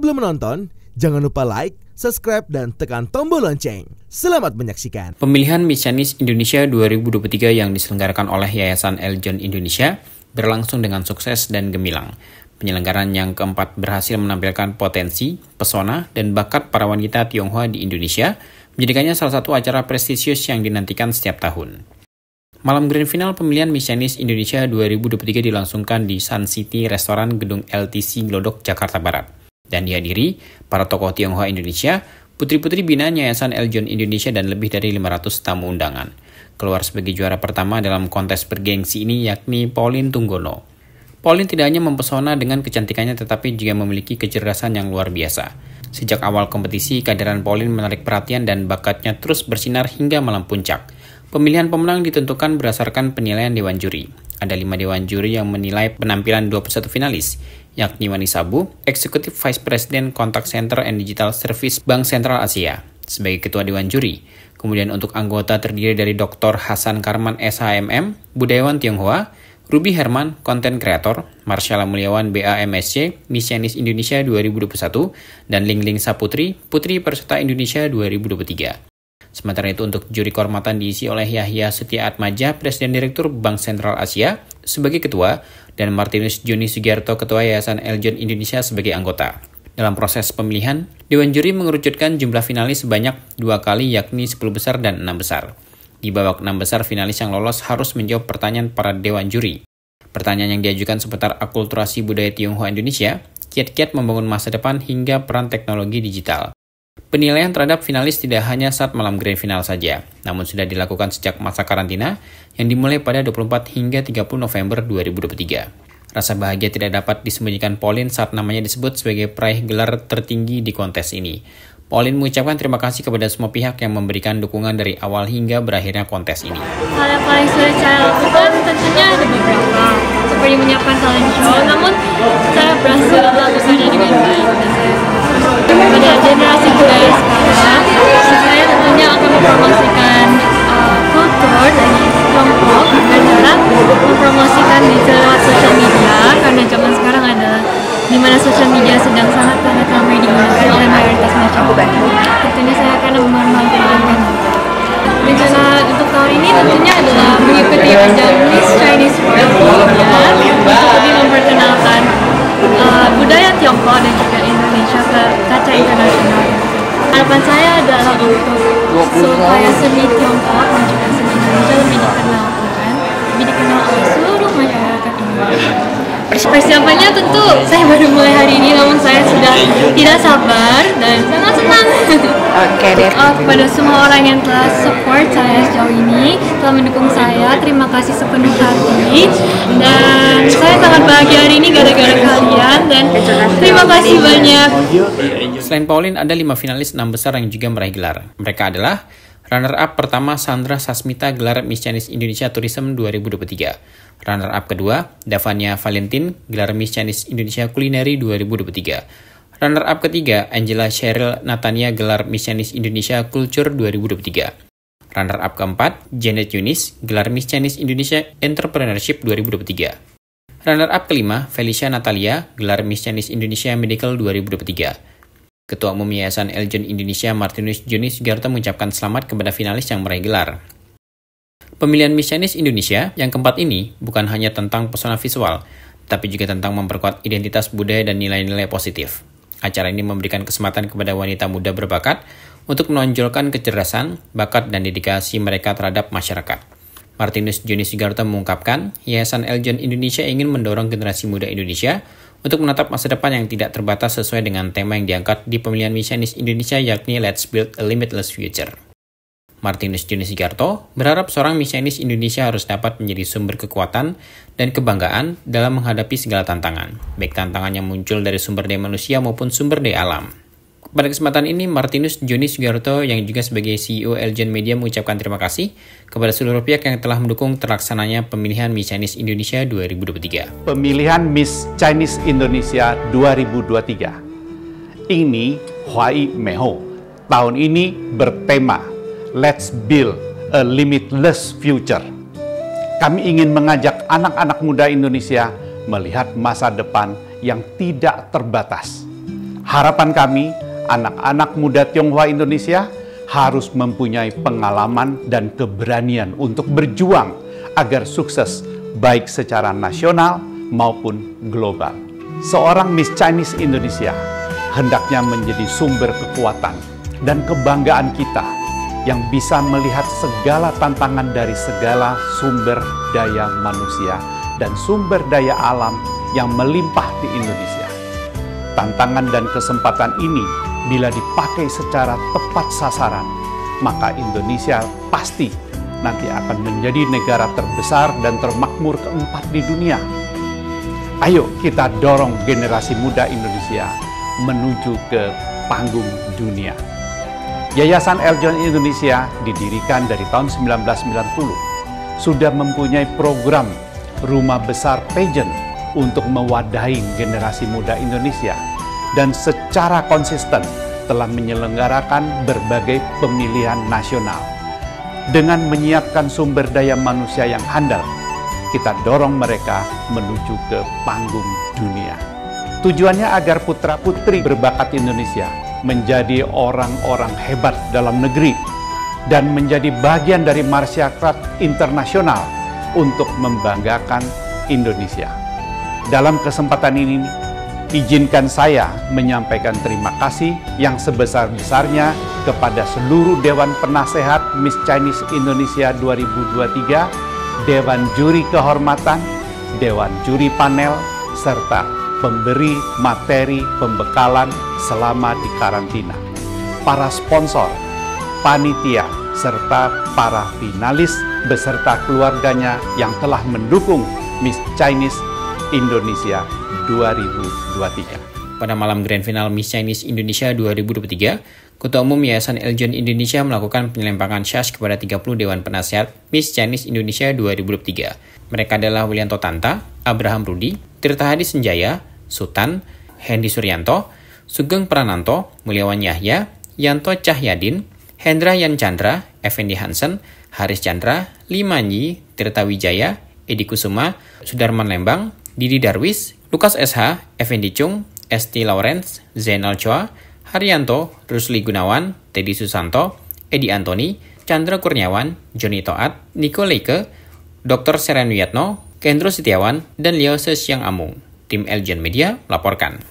Sebelum menonton, jangan lupa like, subscribe, dan tekan tombol lonceng. Selamat menyaksikan. Pemilihan Miss Chinese Indonesia 2023 yang diselenggarakan oleh Yayasan Eljon Indonesia berlangsung dengan sukses dan gemilang. Penyelenggaraan yang keempat berhasil menampilkan potensi, pesona, dan bakat para wanita Tionghoa di Indonesia, menjadikannya salah satu acara prestisius yang dinantikan setiap tahun. Malam grand final pemilihan Miss Chinese Indonesia 2023 dilangsungkan di Sun City Restoran Gedung LTC Glodok, Jakarta Barat. Dan dihadiri para tokoh Tionghoa Indonesia, putri-putri binaan Yayasan Eljon Indonesia, dan lebih dari 500 tamu undangan. Keluar sebagai juara pertama dalam kontes bergengsi ini yakni Pauline Tunggono. Pauline tidak hanya mempesona dengan kecantikannya tetapi juga memiliki kecerdasan yang luar biasa. Sejak awal kompetisi, kehadiran Pauline menarik perhatian dan bakatnya terus bersinar hingga malam puncak. Pemilihan pemenang ditentukan berdasarkan penilaian Dewan Juri. Ada 5 Dewan Juri yang menilai penampilan 21 finalis, yakni Wani Sabu, Executive Vice President Contact Center and Digital Service Bank Sentral Asia, sebagai Ketua Dewan Juri. Kemudian untuk anggota terdiri dari Dr. Hasan Karman SHMM, Budayawan Tionghoa, Ruby Herman, Content Creator, Marsyala Mulyawan BAMSC, Miss Chinese Indonesia 2021, dan Lingling Saputri, Putri Peserta Indonesia 2023. Sementara itu untuk juri kehormatan diisi oleh Yahya Setia Atmaja, Presiden Direktur Bank Sentral Asia, sebagai Ketua, dan Martinus Joni Sugiarto, Ketua Yayasan Eljon Indonesia sebagai anggota. Dalam proses pemilihan, Dewan Juri mengerucutkan jumlah finalis sebanyak 2 kali yakni 10 besar dan 6 besar. Di babak 6 besar, finalis yang lolos harus menjawab pertanyaan para Dewan Juri. Pertanyaan yang diajukan seputar akulturasi budaya Tionghoa Indonesia, kiat-kiat membangun masa depan hingga peran teknologi digital. Penilaian terhadap finalis tidak hanya saat malam grand final saja, namun sudah dilakukan sejak masa karantina yang dimulai pada 24 hingga 30 November 2023. Rasa bahagia tidak dapat disembunyikan Pauline saat namanya disebut sebagai peraih gelar tertinggi di kontes ini. Pauline mengucapkan terima kasih kepada semua pihak yang memberikan dukungan dari awal hingga berakhirnya kontes ini. Hal yang paling sulit saya lakukan tentunya ada beberapa, seperti menyiapkan talent show, namun saya berhasil melakukannya dengan baik. Pada generasi budaya sekarang, saya tentunya akan mempromosikan kultur dari Tiongkok dengan cara mempromosikan di lewat sosial media, karena zaman sekarang adalah di mana sosial media sedang sangat ramai digunakan oleh mayoritas masyarakat. Tentunya saya akan memanfaatkan. Rencana untuk tahun ini tentunya adalah mengikuti ajang Miss Chinese World untuk lebih memperkenalkan budaya Tiongkok dan juga Indonesia ke kaca internasional. Harapan saya adalah untuk supaya seni Tiongkok dan juga seni Indonesia lebih dikenal oleh seluruh masyarakat Indonesia. Persiapannya tentu saya baru mulai hari ini, namun saya sudah tidak sabar dan sangat senang. Oke deh. Kepada semua orang yang telah support saya sejauh ini, telah mendukung saya, terima kasih sepenuh hati. Dan saya sangat bahagia hari ini gara-gara kalian, dan terima kasih banyak. Selain Pauline, ada 5 finalis 6 besar yang juga meraih gelar. Mereka adalah runner-up pertama Sandra Sasmita gelar Miss Chinese Indonesia Tourism 2023. Runner-up kedua, Davania Valentin, gelar Miss Chinese Indonesia Culinary 2023. Runner-up ketiga, Angela Cheryl Natania, gelar Miss Chinese Indonesia Culture 2023. Runner-up keempat, Janet Yunis, gelar Miss Chinese Indonesia Entrepreneurship 2023. Runner-up kelima, Felicia Natalia, gelar Miss Chinese Indonesia Medical 2023. Ketua Umum Yayasan Eljon Indonesia Martinus Joni Sugiarto mengucapkan selamat kepada finalis yang meraih gelar. Pemilihan Miss Chinese Indonesia yang keempat ini bukan hanya tentang pesona visual, tapi juga tentang memperkuat identitas budaya dan nilai-nilai positif. Acara ini memberikan kesempatan kepada wanita muda berbakat untuk menonjolkan kecerdasan, bakat, dan dedikasi mereka terhadap masyarakat. Martinus Joni Sugiarto mengungkapkan, Yayasan Eljon Indonesia ingin mendorong generasi muda Indonesia untuk menatap masa depan yang tidak terbatas sesuai dengan tema yang diangkat di pemilihan Miss Chinese Indonesia yakni Let's Build a Limitless Future. Martinus Joni Sugiarto berharap seorang Miss Chinese Indonesia harus dapat menjadi sumber kekuatan dan kebanggaan dalam menghadapi segala tantangan, baik tantangan yang muncul dari sumber daya manusia maupun sumber daya alam. Pada kesempatan ini, Martinus Joni Sugiarto yang juga sebagai CEO Eljon Media mengucapkan terima kasih kepada seluruh pihak yang telah mendukung terlaksananya pemilihan Miss Chinese Indonesia 2023. Pemilihan Miss Chinese Indonesia 2023 ini Huai Meho tahun ini bertema Let's Build a Limitless Future. Kami ingin mengajak anak-anak muda Indonesia melihat masa depan yang tidak terbatas. Harapan kami, anak-anak muda Tionghoa Indonesia harus mempunyai pengalaman dan keberanian untuk berjuang agar sukses baik secara nasional maupun global. Seorang Miss Chinese Indonesia hendaknya menjadi sumber kekuatan dan kebanggaan kita yang bisa melihat segala tantangan dari segala sumber daya manusia dan sumber daya alam yang melimpah di Indonesia. Tantangan dan kesempatan ini bila dipakai secara tepat sasaran, maka Indonesia pasti nanti akan menjadi negara terbesar dan termakmur keempat di dunia. Ayo kita dorong generasi muda Indonesia menuju ke panggung dunia. Yayasan Eljon Indonesia didirikan dari tahun 1990, sudah mempunyai program Rumah Besar Pageant untuk mewadahi generasi muda Indonesia, dan secara konsisten telah menyelenggarakan berbagai pemilihan nasional. Dengan menyiapkan sumber daya manusia yang handal, kita dorong mereka menuju ke panggung dunia. Tujuannya agar putra-putri berbakat Indonesia menjadi orang-orang hebat dalam negeri dan menjadi bagian dari masyarakat internasional untuk membanggakan Indonesia. Dalam kesempatan ini, izinkan saya menyampaikan terima kasih yang sebesar-besarnya kepada seluruh Dewan Penasehat Miss Chinese Indonesia 2023, Dewan Juri Kehormatan, Dewan Juri Panel, serta pemberi materi pembekalan selama di karantina, para sponsor, panitia, serta para finalis beserta keluarganya yang telah mendukung Miss Chinese Indonesia 2023. Pada malam Grand Final Miss Chinese Indonesia 2023, Ketua Umum Yayasan Eljon Indonesia melakukan penyelempakan syas kepada 30 Dewan Penasehat Miss Chinese Indonesia 2023. Mereka adalah Willianto Tanta, Abraham Rudi, Tirta Hadi Senjaya, Sutan, Hendy Suryanto, Sugeng Prananto, Mulyawan Yahya, Yanto Cahyadin, Hendra Yan Chandra, Effendi Hansen, Haris Chandra, Limanyi, Tirta Wijaya, Edi Kusuma, Sudarman Lembang, Didi Darwis, Lukas SH, Effendi Chung, Esti Lawrence, Zainal Chua, Haryanto, Rusli Gunawan, Teddy Susanto, Edi Antoni, Chandra Kurniawan, Joni Toat, Niko Leike, Dr. Seren Wiyatno, Kendro Setiawan, dan Leo Sesyang Amung. Tim Eljon Media melaporkan.